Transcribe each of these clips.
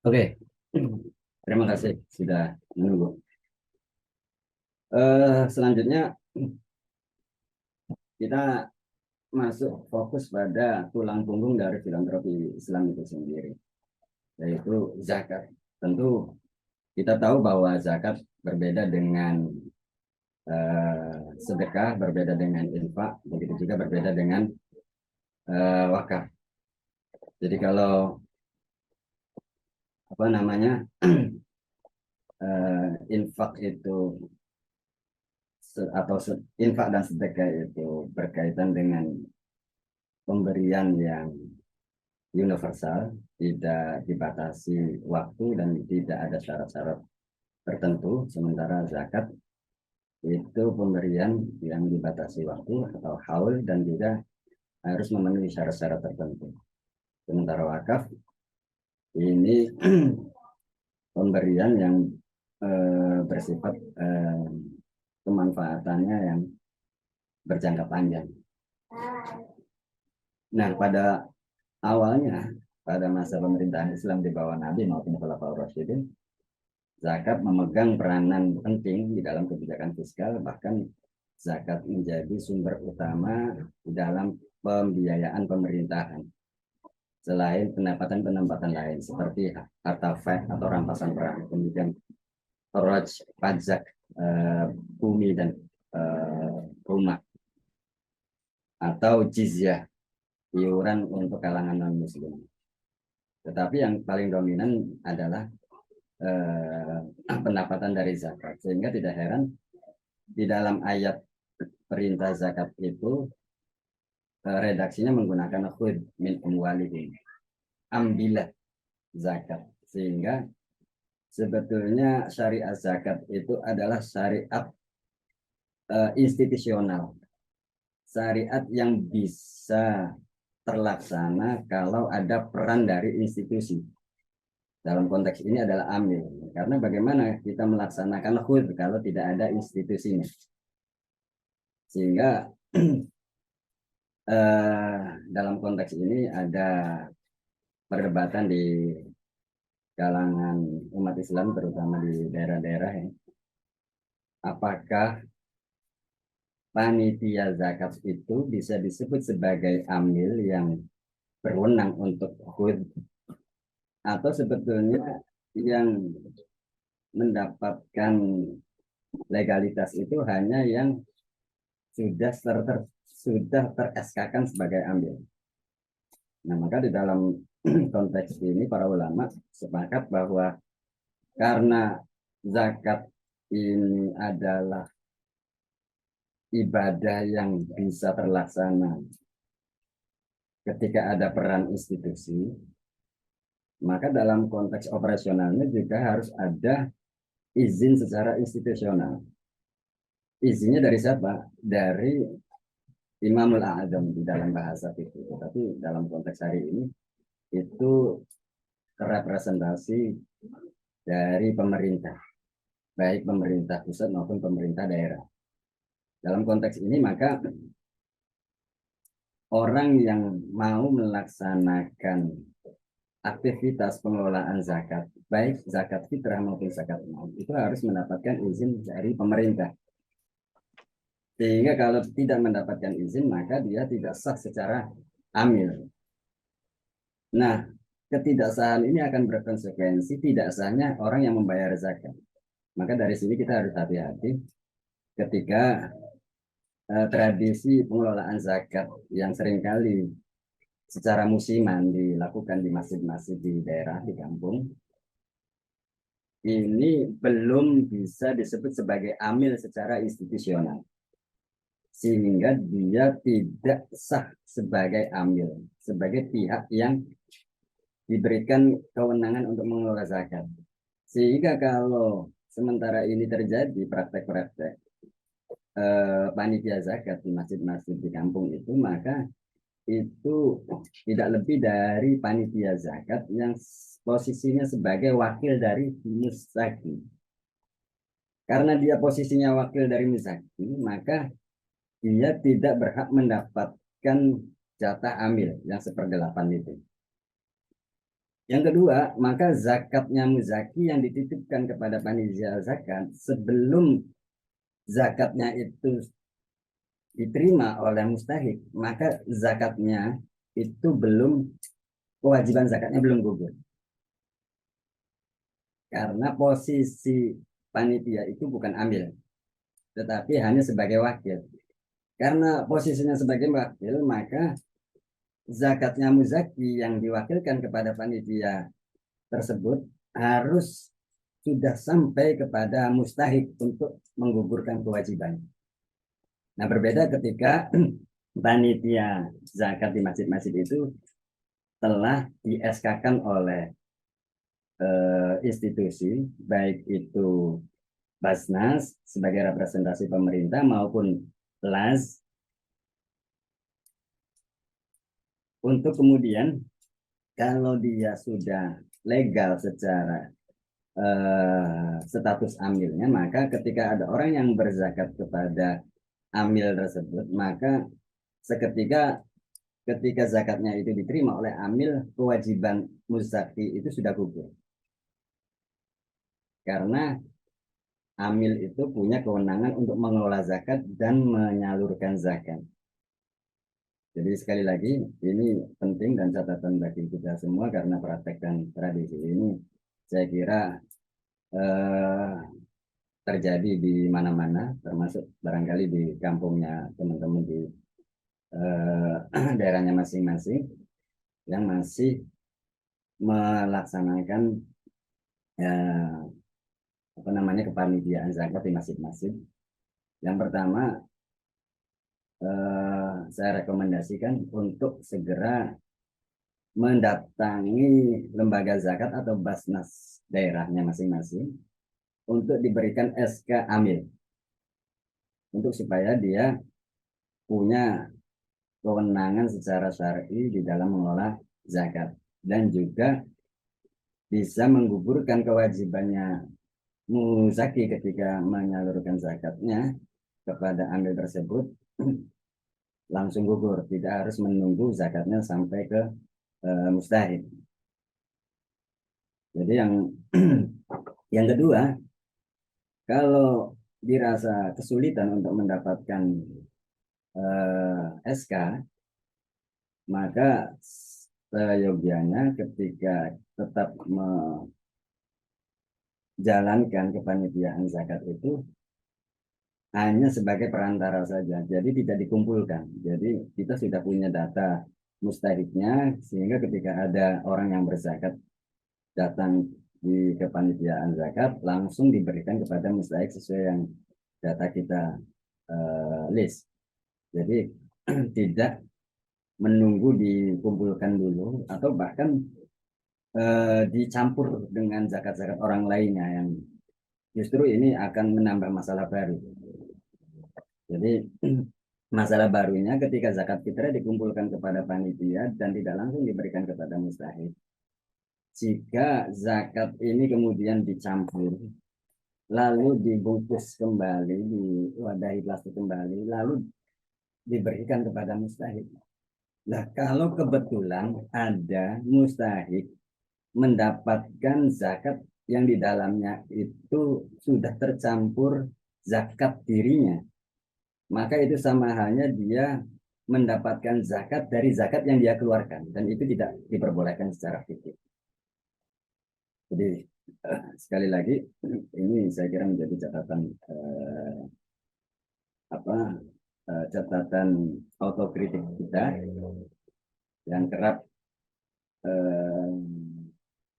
Oke, terima kasih sudah menunggu. Selanjutnya kita masuk fokus pada tulang punggung dari filantropi Islam itu sendiri, yaitu zakat. Tentu kita tahu bahwa zakat berbeda dengan sedekah, berbeda dengan infak, begitu juga berbeda dengan wakaf. Jadi kalau apa namanya infak itu infak dan sedekah itu berkaitan dengan pemberian yang universal, tidak dibatasi waktu dan tidak ada syarat-syarat tertentu. Sementara zakat itu pemberian yang dibatasi waktu atau haul dan juga harus memenuhi syarat-syarat tertentu. Sementara wakaf ini pemberian yang bersifat kemanfaatannya yang berjangka panjang. Nah, pada awalnya pada masa pemerintahan Islam di bawah Nabi maupun Khulafaur Rasyidin, zakat memegang peranan penting di dalam kebijakan fiskal, bahkan zakat menjadi sumber utama di dalam pembiayaan pemerintahan. Selain pendapatan-pendapatan lain seperti harta faid atau rampasan perang, kemudian raj, pajak, bumi dan rumah, atau jizyah, iuran untuk kalangan non-muslim. Tetapi yang paling dominan adalah pendapatan dari zakat. Sehingga tidak heran di dalam ayat perintah zakat itu redaksinya menggunakan khud min amwalihim, ambillah zakat, sehingga sebetulnya syariat zakat itu adalah syariat institusional, syariat yang bisa terlaksana kalau ada peran dari institusi. Dalam konteks ini adalah amil, karena bagaimana kita melaksanakan khud kalau tidak ada institusinya. Sehingga dalam konteks ini ada perdebatan di kalangan umat Islam, terutama di daerah-daerah ya. Apakah panitia zakat itu bisa disebut sebagai amil yang berwenang untuk khud, atau sebetulnya yang mendapatkan legalitas itu hanya yang sudah ter-SK-kan sebagai amil. Nah, maka di dalam konteks ini para ulama sepakat bahwa karena zakat ini adalah ibadah yang bisa terlaksana ketika ada peran institusi, maka dalam konteks operasionalnya juga harus ada izin secara institusional. Izinnya dari siapa? Dari Imamul A'zam di dalam bahasa itu. Tapi dalam konteks hari ini itu representasi dari pemerintah, baik pemerintah pusat maupun pemerintah daerah. Dalam konteks ini maka orang yang mau melaksanakan aktivitas pengelolaan zakat, baik zakat fitrah maupun zakat mal, itu harus mendapatkan izin dari pemerintah. Sehingga kalau tidak mendapatkan izin, maka dia tidak sah secara amil. Nah, ketidaksahan ini akan berkonsekuensi tidak sahnya orang yang membayar zakat. Maka dari sini kita harus hati-hati ketika tradisi pengelolaan zakat yang seringkali secara musiman dilakukan di masjid-masjid di daerah, di kampung, ini belum bisa disebut sebagai amil secara institusional. Sehingga dia tidak sah sebagai amil, sebagai pihak yang diberikan kewenangan untuk mengelola zakat. Sehingga kalau sementara ini terjadi praktek-praktek panitia zakat di masjid-masjid di kampung itu, maka itu tidak lebih dari panitia zakat yang posisinya sebagai wakil dari mustaki. Karena dia posisinya wakil dari mustaki, maka dia tidak berhak mendapatkan jatah amil yang 1/8 itu. Yang kedua, maka zakatnya muzaki yang dititipkan kepada panitia zakat sebelum zakatnya itu diterima oleh mustahik, maka zakatnya itu belum, kewajiban zakatnya belum gugur. Karena posisi panitia itu bukan amil, tetapi hanya sebagai wakil. Karena posisinya sebagai wakil, maka zakatnya muzaki yang diwakilkan kepada panitia tersebut harus sudah sampai kepada mustahik untuk menggugurkan kewajiban. Nah, berbeda ketika panitia zakat di masjid-masjid itu telah di SK-kan oleh institusi, baik itu Basnas sebagai representasi pemerintah maupun LAS, untuk kemudian kalau dia sudah legal secara status amilnya, maka ketika ada orang yang berzakat kepada amil tersebut, maka seketika ketika zakatnya itu diterima oleh amil, kewajiban muzaki itu sudah gugur. Karena amil itu punya kewenangan untuk mengelola zakat dan menyalurkan zakat. Jadi sekali lagi, ini penting dan catatan bagi kita semua karena praktek dan tradisi ini saya kira eh, terjadi di mana-mana, termasuk barangkali di kampungnya teman-teman di daerahnya masing-masing yang masih melaksanakan eh, apa namanya kepanitiaan zakat di masjid-masjid. Yang pertama, saya rekomendasikan untuk segera mendatangi lembaga zakat atau Basnas daerahnya masing-masing untuk diberikan SK amil, untuk supaya dia punya kewenangan secara syar'i di dalam mengelola zakat dan juga bisa menggugurkan kewajibannya muzaki ketika menyalurkan zakatnya kepada amil tersebut langsung gugur, tidak harus menunggu zakatnya sampai ke mustahik. Jadi yang yang kedua, kalau dirasa kesulitan untuk mendapatkan SK, maka seyogianya ketika tetap menjalankan kepanitiaan zakat itu hanya sebagai perantara saja, jadi tidak dikumpulkan. Jadi kita sudah punya data mustahiknya, sehingga ketika ada orang yang berzakat datang di kepanitiaan zakat, langsung diberikan kepada mustahik sesuai yang data kita list. Jadi tidak menunggu dikumpulkan dulu atau bahkan dicampur dengan zakat-zakat orang lainnya yang justru ini akan menambah masalah baru. Jadi masalah barunya ketika zakat fitrah dikumpulkan kepada panitia dan tidak langsung diberikan kepada mustahik. Jika zakat ini kemudian dicampur, lalu dibungkus kembali, diwadahi plastik kembali, lalu diberikan kepada mustahik. Nah, kalau kebetulan ada mustahik mendapatkan zakat yang di dalamnya itu sudah tercampur zakat dirinya, maka itu sama halnya dia mendapatkan zakat dari zakat yang dia keluarkan, dan itu tidak diperbolehkan secara fikih. Jadi sekali lagi ini saya kira menjadi catatan catatan autokritik kita yang kerap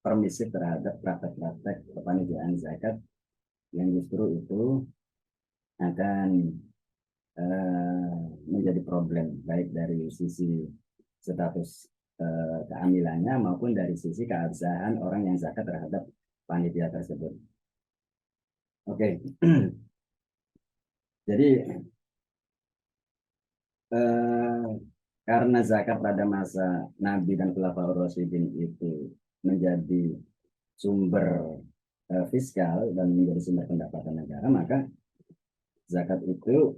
permisif terhadap praktek-praktek kepanitiaan zakat yang justru itu akan menjadi problem baik dari sisi status keamilannya maupun dari sisi keabsahan orang yang zakat terhadap panitia tersebut. Oke, jadi karena zakat pada masa Nabi dan Khulafaur Rasyidin itu menjadi sumber fiskal dan menjadi sumber pendapatan negara, maka zakat itu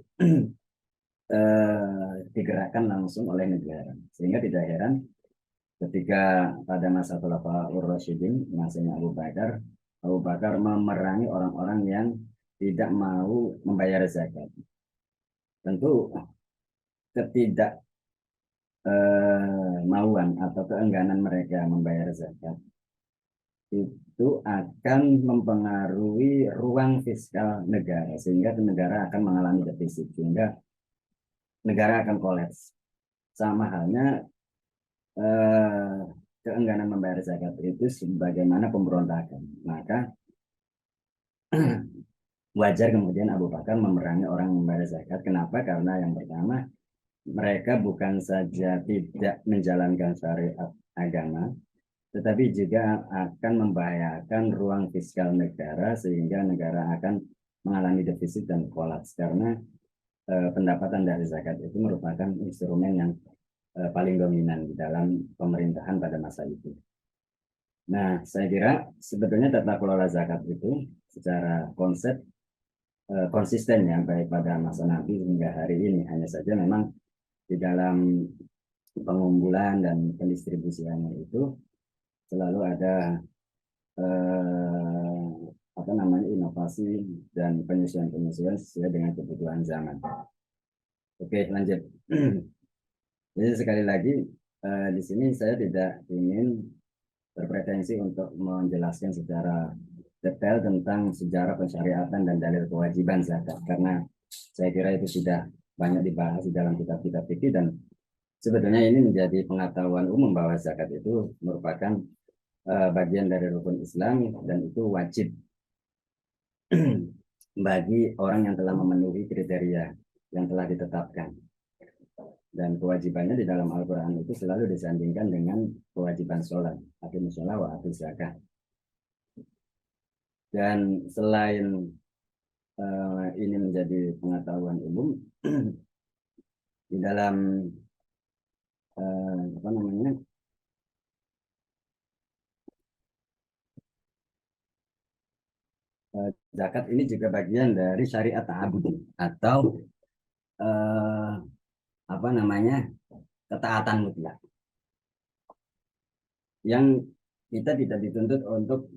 digerakkan langsung oleh negara. Sehingga tidak heran ketika pada masa Khulafaur Rasyidin, masanya Abu Bakar memerangi orang-orang yang tidak mau membayar zakat. Tentu ketidakmauan atau keengganan mereka membayar zakat itu akan mempengaruhi ruang fiskal negara, sehingga negara akan mengalami defisit, sehingga negara akan kolaps. Sama halnya keengganan membayar zakat itu sebagaimana pemberontakan. Maka wajar kemudian Abu Bakar memerangi orang membayar zakat. Kenapa? Karena yang pertama, mereka bukan saja tidak menjalankan syariat agama, tetapi juga akan membahayakan ruang fiskal negara, sehingga negara akan mengalami defisit dan kolaps, karena pendapatan dari zakat itu merupakan instrumen yang paling dominan di dalam pemerintahan pada masa itu. Nah, saya kira sebetulnya tata kelola zakat itu secara konsep konsisten ya, baik pada masa Nabi hingga hari ini. Hanya saja memang di dalam pengumpulan dan pendistribusiannya itu selalu ada inovasi dan penyesuaian sesuai dengan kebutuhan zaman. Oke, lanjut. Jadi sekali lagi di sini saya tidak ingin berpretensi untuk menjelaskan secara detail tentang sejarah pensyariatan dan dalil kewajiban zakat, karena saya kira itu sudah banyak dibahas di dalam kitab-kitab fikih, dan sebetulnya ini menjadi pengetahuan umum bahwa zakat itu merupakan bagian dari rukun Islam, dan itu wajib bagi orang yang telah memenuhi kriteria yang telah ditetapkan. Dan kewajibannya di dalam Al-Quran itu selalu disandingkan dengan kewajiban sholat, aqimus sholat wa atuz zakat. Dan selain ini menjadi pengetahuan umum, di dalam zakat ini juga bagian dari syariat ta'abudi atau ketaatan mutlak, yang kita tidak dituntut untuk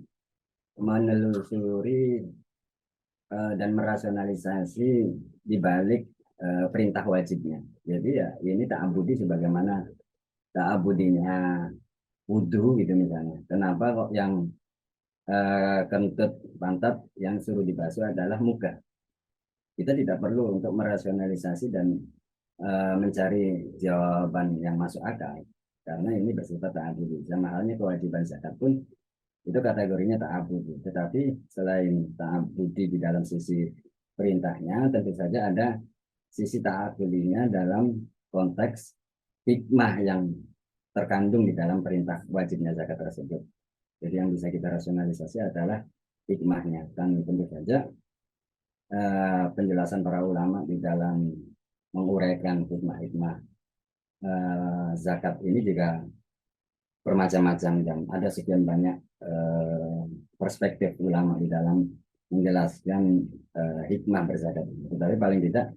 menelusuri dan merasionalisasi di balik perintah wajibnya. Jadi ya ini ta'abudi sebagaimana ta'abudinya wudhu gitu misalnya. Kenapa kok yang kentut pantat yang suruh dibasuh adalah muka? Kita tidak perlu untuk merasionalisasi dan mencari jawaban yang masuk akal, karena ini bersifat ta'abudi. Sama halnya kewajiban zakat pun itu kategorinya ta'abudi. Tetapi selain ta'abudi di dalam sisi perintahnya, tentu saja ada sisi ta'abudinya dalam konteks hikmah yang terkandung di dalam perintah wajibnya zakat tersebut. Jadi yang bisa kita rasionalisasi adalah hikmahnya. Dan tentu saja penjelasan para ulama di dalam menguraikan hikmah-hikmah zakat ini juga bermacam-macam, dan ada sekian banyak perspektif ulama di dalam menjelaskan hikmah berzakat ini. Tetapi paling tidak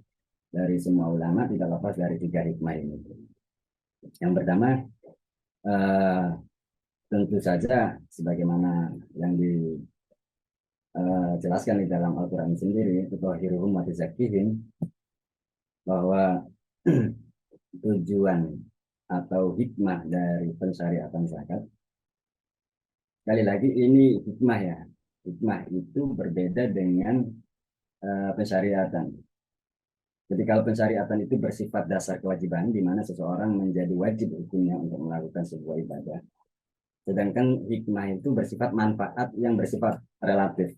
dari semua ulama tidak lepas dari 3 hikmah ini. Yang pertama, tentu saja sebagaimana yang dijelaskan di dalam Al-Quran sendiri, tutahhiruhum wa tuzakkihim, bahwa tujuan atau hikmah dari pensyariatan zakat, sekali lagi ini hikmah ya, hikmah itu berbeda dengan pensyariatan. Jadi kalau pensyariatan itu bersifat dasar kewajiban, di mana seseorang menjadi wajib hukumnya untuk melakukan sebuah ibadah. Sedangkan hikmah itu bersifat manfaat yang bersifat relatif.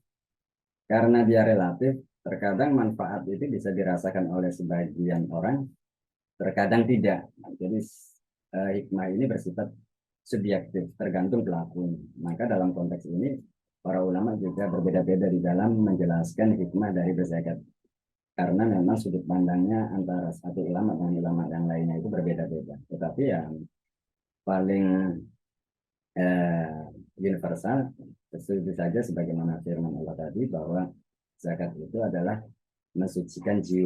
Karena dia relatif, terkadang manfaat itu bisa dirasakan oleh sebagian orang, terkadang tidak. Jadi hikmah ini bersifat subjektif, tergantung pelaku. Maka dalam konteks ini, para ulama juga berbeda-beda di dalam menjelaskan hikmah dari berzakat. Karena memang sudut pandangnya antara satu ulama dengan ulama yang lainnya itu berbeda-beda. Tetapi yang paling universal, tentu saja sebagaimana firman Allah tadi, bahwa zakat itu adalah mensucikan jiwa.